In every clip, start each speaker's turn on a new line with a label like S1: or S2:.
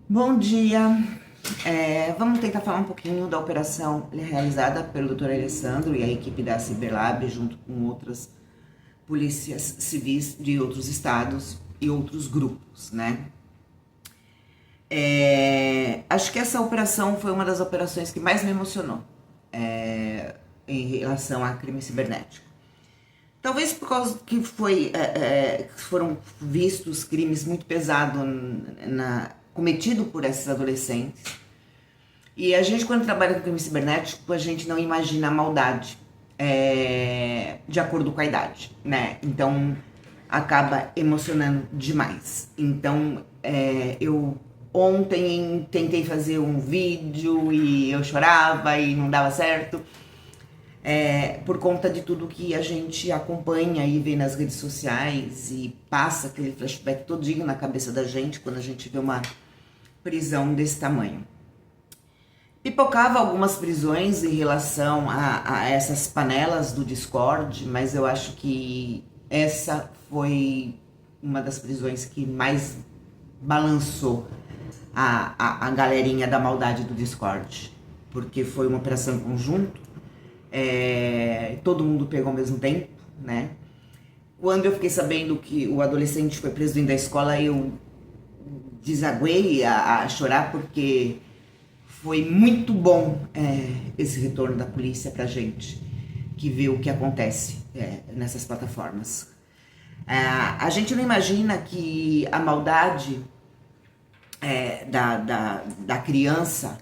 S1: Bom dia. Vamos tentar falar um pouquinho da operação realizada pelo Dr. Alessandro e a equipe da Ciberlab, junto com outras polícias civis de outros estados e outros grupos, né? Acho que essa operação foi uma das operações que mais me emocionou em relação a crime cibernético. Talvez por causa que foram vistos crimes muito pesados cometidos por esses adolescentes. E a gente, quando trabalha com crime cibernético, a gente não imagina a maldade de acordo com a idade, né? Então, acaba emocionando demais. Então, eu ontem tentei fazer um vídeo e eu chorava e não dava certo. Por conta de tudo que a gente acompanha e vê nas redes sociais e passa aquele flashback todinho na cabeça da gente quando a gente vê uma prisão desse tamanho. Pipocava algumas prisões em relação a essas panelas do Discord, mas eu acho que essa foi uma das prisões que mais balançou a galerinha da maldade do Discord, porque foi uma operação em conjunto. Todo mundo pegou ao mesmo tempo, né? Quando eu fiquei sabendo que o adolescente foi preso dentro da escola, eu desaguei a chorar, porque foi muito bom esse retorno da polícia pra gente, que vê o que acontece nessas plataformas. A gente não imagina que a maldade da criança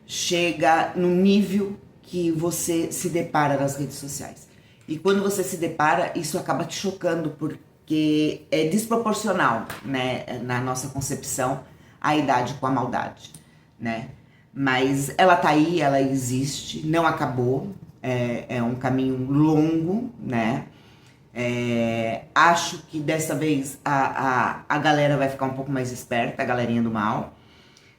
S1: chega no nível que você se depara nas redes sociais. E quando você se depara, isso acaba te chocando, porque é desproporcional, né, na nossa concepção, a idade com a maldade, né? Mas ela tá aí, ela existe, não acabou, é um caminho longo, né? Acho que dessa vez a galera vai ficar um pouco mais esperta, a galerinha do mal.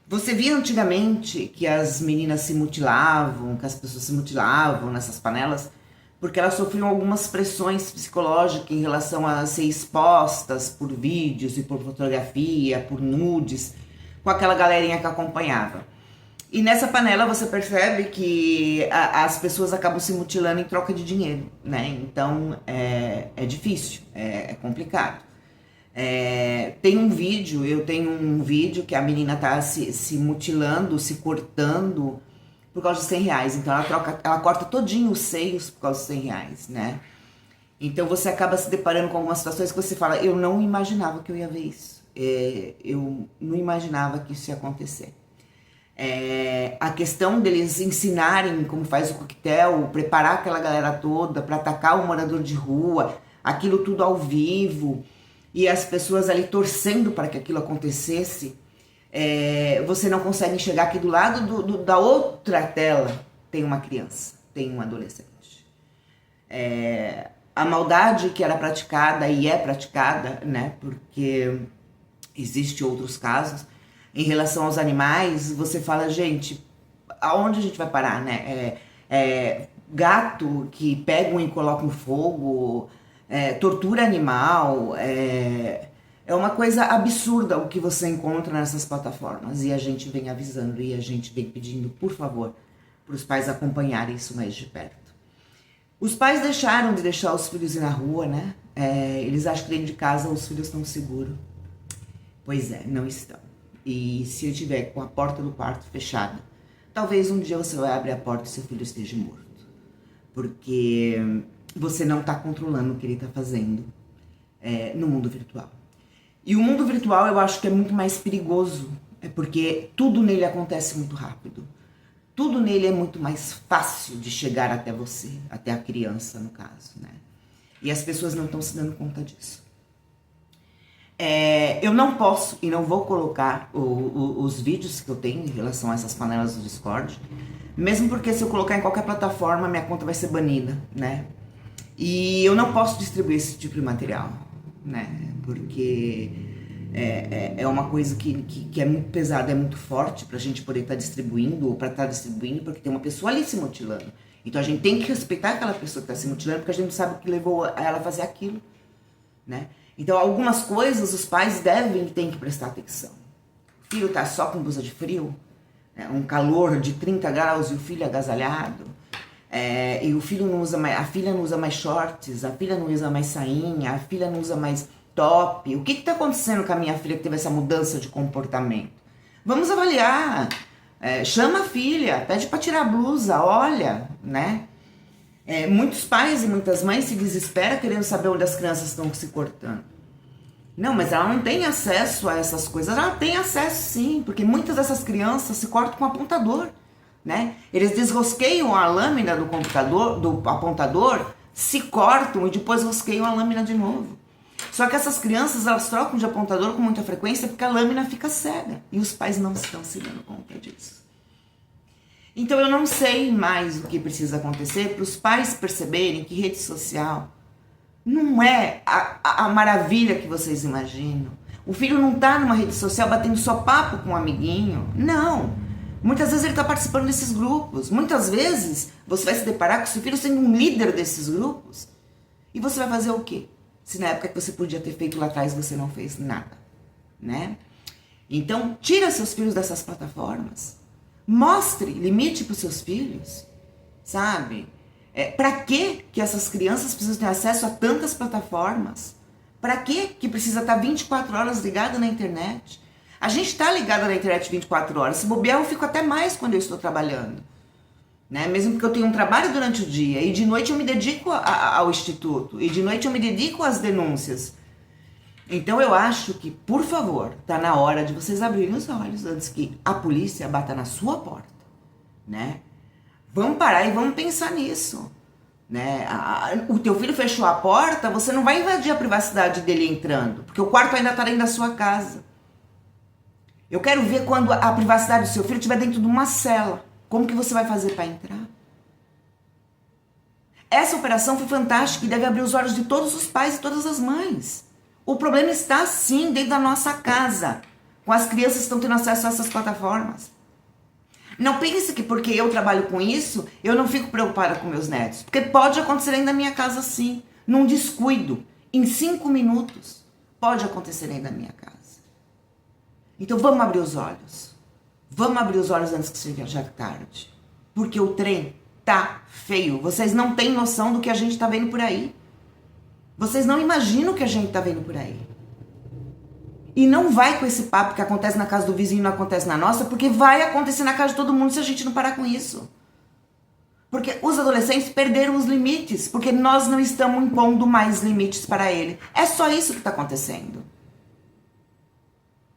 S1: Você via antigamente que as meninas se mutilavam, que as pessoas se mutilavam nessas panelas, porque elas sofriam algumas pressões psicológicas em relação a ser expostas por vídeos e por fotografia, por nudes, com aquela galerinha que acompanhava. E nessa panela você percebe que as pessoas acabam se mutilando em troca de dinheiro, né? Então é difícil, é complicado. Eu tenho um vídeo que a menina tá se mutilando, se cortando por causa de 100 reais. Então ela corta todinho os seios por causa de 100 reais, né? Então você acaba se deparando com algumas situações que você fala, eu não imaginava que eu ia ver isso. Eu não imaginava que isso ia acontecer. A questão deles ensinarem como faz o coquetel, preparar aquela galera toda para atacar o morador de rua, aquilo tudo ao vivo, e as pessoas ali torcendo para que aquilo acontecesse, você não consegue enxergar que do lado da outra tela tem uma criança, tem um adolescente. A maldade que era praticada e é praticada, né, porque existe outros casos, em relação aos animais, você fala, gente, aonde a gente vai parar, né? Gato que pegam e colocam no fogo, tortura animal, é uma coisa absurda o que você encontra nessas plataformas. E a gente vem avisando e a gente vem pedindo, por favor, para os pais acompanharem isso mais de perto. Os pais deixaram de deixar os filhos ir na rua, né? Eles acham que dentro de casa os filhos estão seguros. Pois é, não estão. E se eu tiver com a porta do quarto fechada, talvez um dia você vai abrir a porta e seu filho esteja morto. Porque você não está controlando o que ele está fazendo no mundo virtual. E o mundo virtual eu acho que é muito mais perigoso, porque tudo nele acontece muito rápido. Tudo nele é muito mais fácil de chegar até você, até a criança no caso, né? E as pessoas não estão se dando conta disso. Eu não posso e não vou colocar os vídeos que eu tenho em relação a essas panelas do Discord, mesmo porque se eu colocar em qualquer plataforma, minha conta vai ser banida, né? E eu não posso distribuir esse tipo de material, né? Porque é uma coisa que é muito pesada, é muito forte pra gente poder estar distribuindo, ou pra estar distribuindo, porque tem uma pessoa ali se mutilando. Então a gente tem que respeitar aquela pessoa que está se mutilando, porque a gente não sabe o que levou a ela a fazer aquilo, né? Então, algumas coisas os pais devem e têm que prestar atenção. O filho tá só com blusa de frio, né? Um calor de 30 graus e o filho agasalhado. E o filho não usa mais, a filha não usa mais shorts, a filha não usa mais sainha, a filha não usa mais top. O que está acontecendo com a minha filha que teve essa mudança de comportamento? Vamos avaliar. Chama a filha, pede para tirar a blusa, olha, né? Muitos pais e muitas mães se desesperam querendo saber onde as crianças estão se cortando. Não, mas ela não tem acesso a essas coisas. Ela tem acesso sim, porque muitas dessas crianças se cortam com apontador. Né? Eles desrosqueiam a lâmina do computador, do apontador, se cortam e depois rosqueiam a lâmina de novo. Só que essas crianças, elas trocam de apontador com muita frequência porque a lâmina fica cega e os pais não estão se dando conta disso. Então eu não sei mais o que precisa acontecer para os pais perceberem que rede social não é a maravilha que vocês imaginam. O filho não está numa rede social batendo só papo com um amiguinho, não. Muitas vezes ele está participando desses grupos. Muitas vezes você vai se deparar com seu filho sendo um líder desses grupos. E você vai fazer o quê? Se na época que você podia ter feito lá atrás você não fez nada, né? Então, tira seus filhos dessas plataformas. Mostre limite para os seus filhos, sabe? Para que essas crianças precisam ter acesso a tantas plataformas? Para que precisa estar 24 horas ligada na internet? A gente está ligado na internet 24 horas. Se bobear, eu fico até mais quando eu estou trabalhando. Né? Mesmo porque eu tenho um trabalho durante o dia. E de noite eu me dedico ao instituto. E de noite eu me dedico às denúncias. Então eu acho que, por favor, está na hora de vocês abrirem os olhos antes que a polícia bata na sua porta. Né? Vamos parar e vamos pensar nisso. Né? O teu filho fechou a porta, você não vai invadir a privacidade dele entrando. Porque o quarto ainda está dentro da sua casa. Eu quero ver quando a privacidade do seu filho estiver dentro de uma cela. Como que você vai fazer para entrar? Essa operação foi fantástica e deve abrir os olhos de todos os pais e todas as mães. O problema está, sim, dentro da nossa casa. Com as crianças que estão tendo acesso a essas plataformas. Não pense que porque eu trabalho com isso, eu não fico preocupada com meus netos. Porque pode acontecer aí na minha casa, sim. Num descuido. Em 5 minutos. Pode acontecer aí na minha casa. Então vamos abrir os olhos. Vamos abrir os olhos antes que seja tarde. Porque o trem tá feio. Vocês não têm noção do que a gente tá vendo por aí. Vocês não imaginam o que a gente tá vendo por aí. E não vai com esse papo que acontece na casa do vizinho e não acontece na nossa, porque vai acontecer na casa de todo mundo se a gente não parar com isso. Porque os adolescentes perderam os limites, porque nós não estamos impondo mais limites para ele. É só isso que está acontecendo.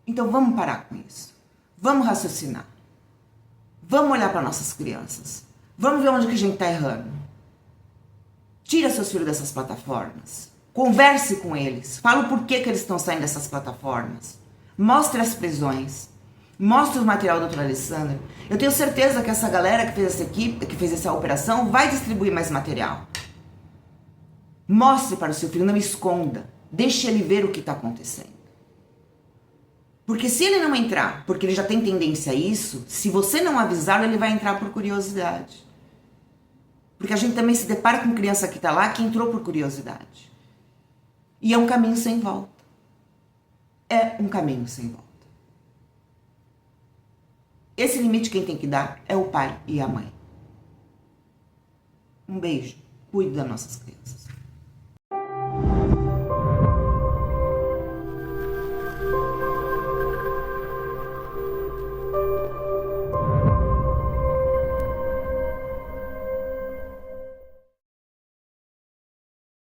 S1: Então vamos parar com isso. Vamos raciocinar. Vamos olhar para nossas crianças. Vamos ver onde que a gente está errando. Tira seus filhos dessas plataformas. Converse com eles. Fala o porquê que eles estão saindo dessas plataformas. Mostre as prisões. Mostre o material do Dr. Alessandro. Eu tenho certeza que essa galera que fez essa equipe, que fez essa operação, vai distribuir mais material. Mostre para o seu filho, não esconda. Deixe ele ver o que está acontecendo. Porque se ele não entrar, porque ele já tem tendência a isso, se você não avisá-lo, ele vai entrar por curiosidade. Porque a gente também se depara com criança que está lá que entrou por curiosidade. E é um caminho sem volta. É um caminho sem volta. Esse limite quem tem que dar é o pai e a mãe. Um beijo. Cuide das nossas crianças.